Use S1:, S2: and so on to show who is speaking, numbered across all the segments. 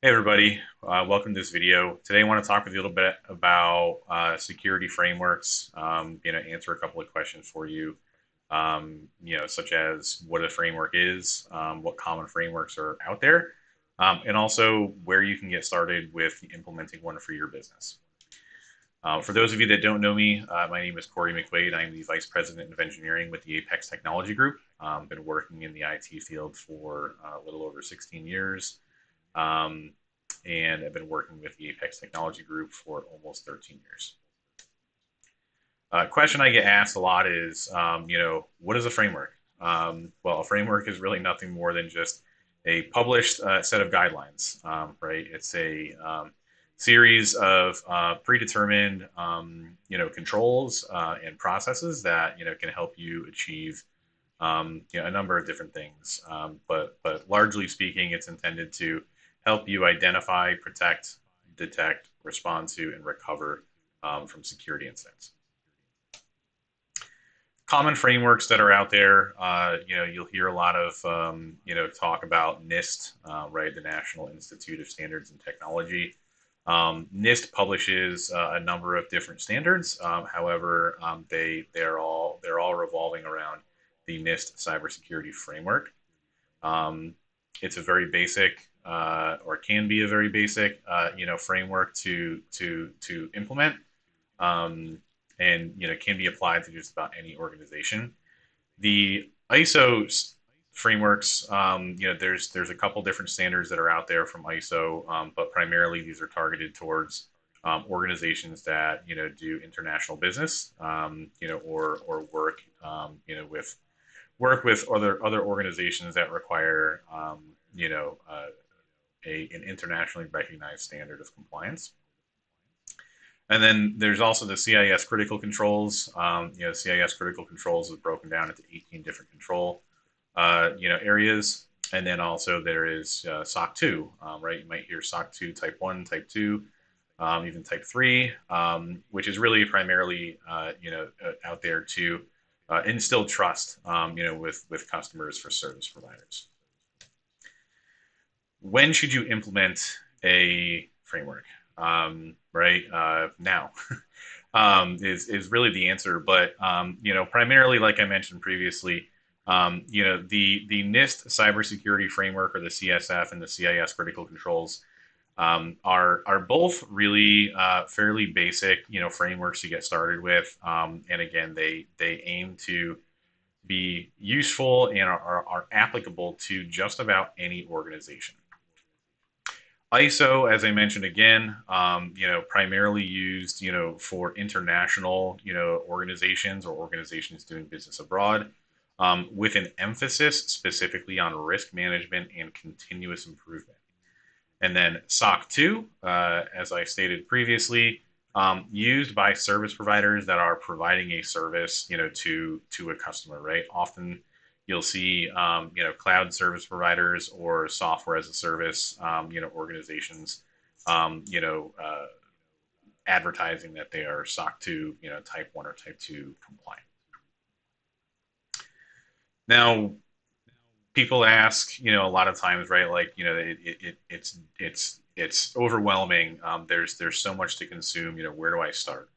S1: Hey everybody, welcome to this video. Today I want to talk with you a little bit about security frameworks, answer a couple of questions for you, such as what a framework is, what common frameworks are out there, and also where you can get started with implementing one for your business. For those of you that don't know me, my name is Corey McWade. I'm the Vice President of Engineering with the Apex Technology Group. Been working in the IT field for a little over 16 years. Um, and I've been working with the Apex Technology Group for almost 13 years. Question I get asked a lot is, what is a framework? Well, a framework is really nothing more than just a published set of guidelines, right? It's a series of predetermined, controls and processes that can help you achieve a number of different things. But largely speaking, it's intended to help you identify, protect, detect, respond to, and recover from security incidents. Common frameworks that are out there, you'll hear a lot of, talk about NIST, right, the National Institute of Standards and Technology. NIST publishes a number of different standards. However, they're all revolving around the NIST cybersecurity framework. It's a very basic, or can be a very basic, framework to implement, and can be applied to just about any organization. The ISO frameworks, there's a couple different standards that are out there from ISO, but primarily these are targeted towards organizations that do international business, or work with other organizations that require an internationally recognized standard of compliance. And then there's also the CIS critical controls. CIS critical controls is broken down into 18 different control areas. And then also there is SOC 2, right? You might hear SOC 2 type 1, type 2, even type 3, which is really primarily out there to instill trust with customers for service providers. When should you implement a framework? Right now is really the answer. But primarily, like I mentioned previously, the NIST cybersecurity framework, or the CSF, and the CIS critical controls are both really fairly basic frameworks to get started with. And again, they aim to be useful and are applicable to just about any organization. ISO, as I mentioned again, primarily used, for international, organizations or organizations doing business abroad, with an emphasis specifically on risk management and continuous improvement. And then SOC 2, as I stated previously, used by service providers that are providing a service, to a customer, right? Often you'll see, cloud service providers or software as a service, organizations, advertising that they are SOC 2, type 1 or type 2 compliant. Now, people ask, a lot of times, right? Like, it's overwhelming. There's so much to consume. Where do I start?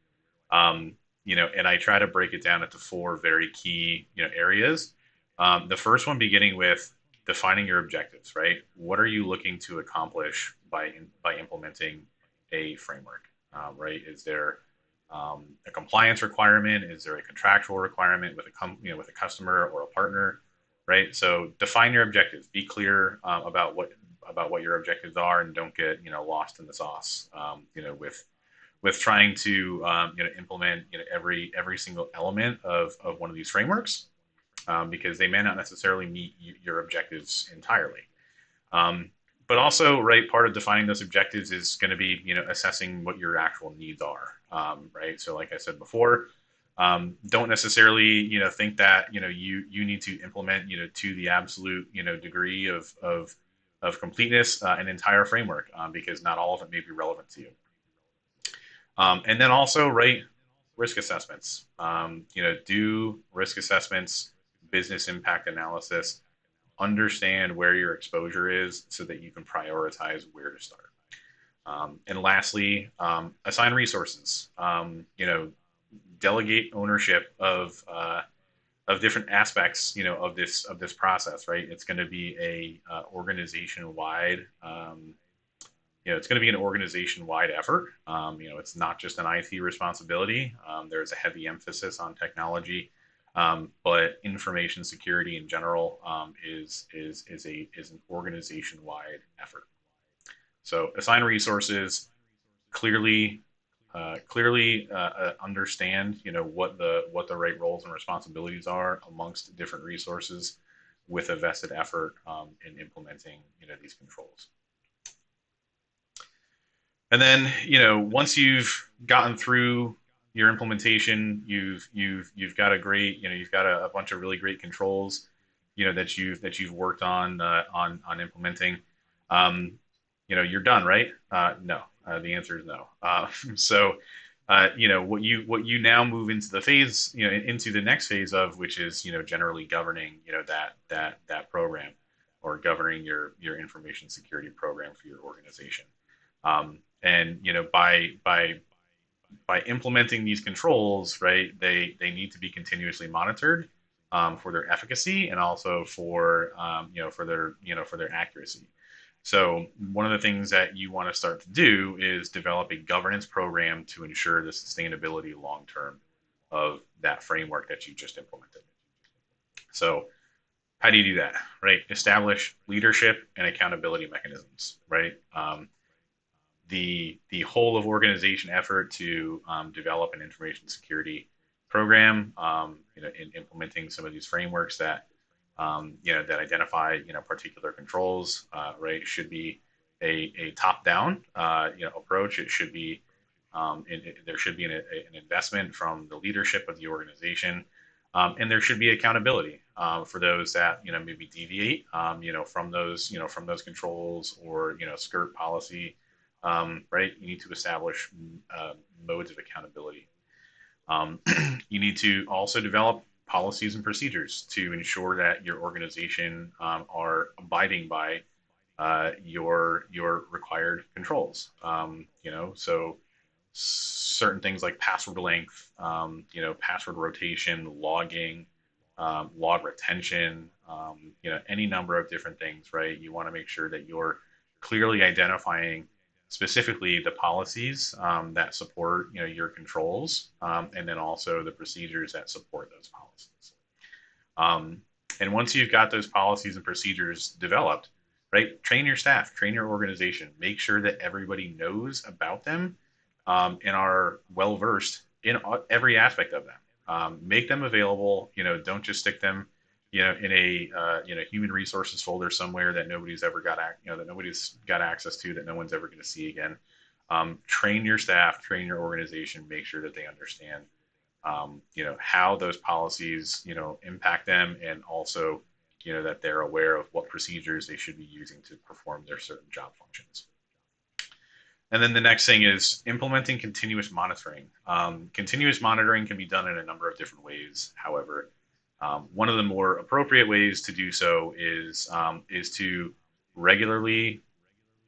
S1: And I try to break it down into four very key, areas. The first one beginning with defining your objectives, right? What are you looking to accomplish by implementing a framework, right? Is there a compliance requirement? Is there a contractual requirement with with a customer or a partner, right? So define your objectives. Be clear about what your objectives are, and don't get lost in the sauce. With trying to implement every single element of one of these frameworks, because they may not necessarily meet your objectives entirely. But also, right, part of defining those objectives is going to be assessing what your actual needs are, right? So like I said before, don't necessarily think that you need to implement to the absolute degree of completeness an entire framework, because not all of it may be relevant to you. And then also, right, risk assessments. Do risk assessments, business impact analysis, understand where your exposure is so that you can prioritize where to start. And lastly, assign resources. Delegate ownership of different aspects, of this process. Right, it's going to be a organization wide. It's going to be an organization-wide effort. It's not just an IT responsibility. There's a heavy emphasis on technology, but information security in general is an organization-wide effort. So assign resources, clearly understand what the right roles and responsibilities are amongst different resources, with a vested effort in implementing these controls. And then, once you've gotten through your implementation, you've got a great, you've got a bunch of really great controls, that you've worked on implementing. You're done, right? No. The answer is no. So, what you now move into the phase, into the next phase of, which is, generally governing, that program, or governing your information security program for your organization. And by implementing these controls, right, they need to be continuously monitored, for their efficacy, and also for their accuracy. So one of the things that you want to start to do is develop a governance program to ensure the sustainability long term of that framework that you just implemented. So how do you do that? Right, establish leadership and accountability mechanisms. Right. The whole of organization effort to develop an information security program, in implementing some of these frameworks that identify particular controls, right, should be a top down approach. It should be there should be an investment from the leadership of the organization, and there should be accountability for those that maybe deviate from those controls, or skirt policy. Right, you need to establish modes of accountability. You need to also develop policies and procedures to ensure that your organization are abiding by your required controls. So certain things like password length, password rotation, logging, log retention, any number of different things. Right, you want to make sure that you're clearly identifying specifically the policies that support your controls, and then also the procedures that support those policies. And once you've got those policies and procedures developed, right, train your staff, train your organization, make sure that everybody knows about them, and are well versed in every aspect of them. Make them available. Don't just stick them in a human resources folder somewhere that nobody's ever got that nobody's got access to, that no one's ever going to see again. Train your staff, train your organization, make sure that they understand how those policies impact them, and also that they're aware of what procedures they should be using to perform their certain job functions. And then the next thing is implementing continuous monitoring. Continuous monitoring can be done in a number of different ways. However, one of the more appropriate ways to do so is to regularly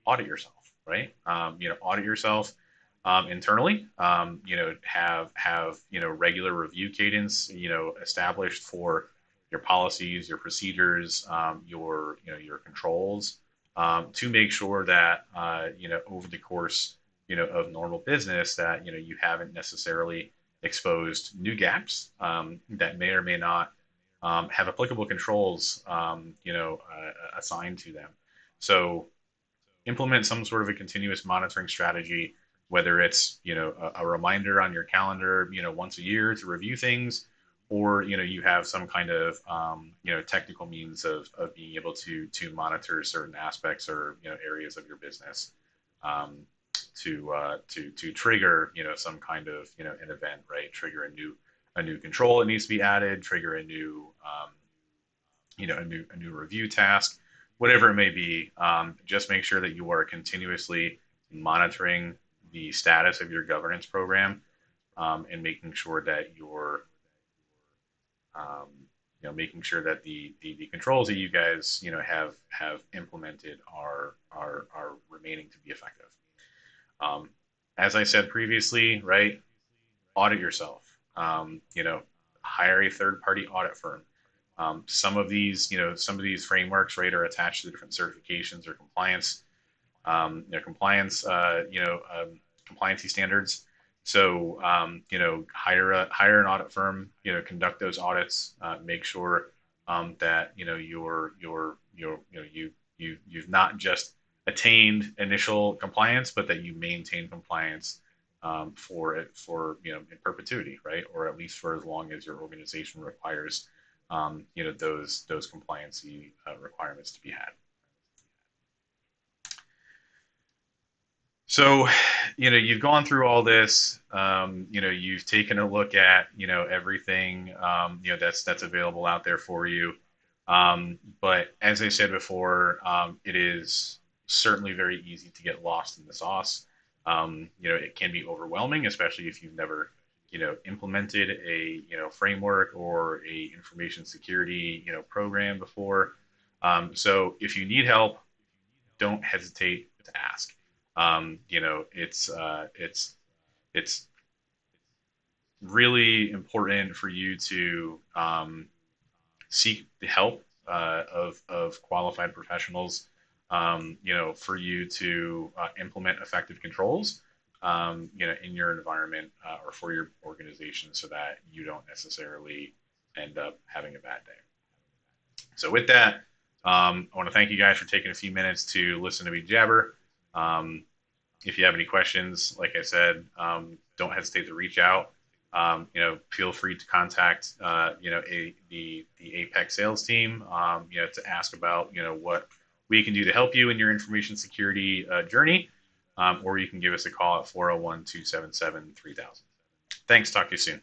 S1: audit yourself. Right, audit yourself internally. Have regular review cadence established for your policies, your procedures, your controls, to make sure that over the course of normal business, that you haven't necessarily exposed new gaps that may or may not have applicable controls assigned to them. So implement some sort of a continuous monitoring strategy, whether it's a reminder on your calendar once a year to review things, or you have some kind of technical means of being able to monitor certain aspects or areas of your business, to trigger some kind of an event. Right, trigger a new control that needs to be added, trigger a new review task, whatever it may be. Just make sure that you are continuously monitoring the status of your governance program, and making sure that you're making sure that the controls that you guys, have implemented are remaining to be effective. Um, as I said previously, right, audit yourself. Hire a third party audit firm. Some of these frameworks, right, are attached to different certifications or compliancy standards. So, hire an audit firm, conduct those audits, make sure that you've not just attained initial compliance, but that you maintain compliance in perpetuity, right, or at least for as long as your organization requires those compliancy requirements to be had. So, you've gone through all this. You've taken a look at, everything, that's available out there for you. But as I said before, it is certainly very easy to get lost in the sauce. It can be overwhelming, especially if you've never, implemented a, framework or a information security, program before. So if you need help, don't hesitate to ask. It's really important for you to seek the help of qualified professionals. For you to implement effective controls, in your environment or for your organization, so that you don't necessarily end up having a bad day. So with that, I want to thank you guys for taking a few minutes to listen to me jabber. Um, if you have any questions, like I said, don't hesitate to reach out. Feel free to contact, the Apex sales team, to ask about, what we can do to help you in your information security journey, or you can give us a call at 401-277-3000. Thanks. Talk to you soon.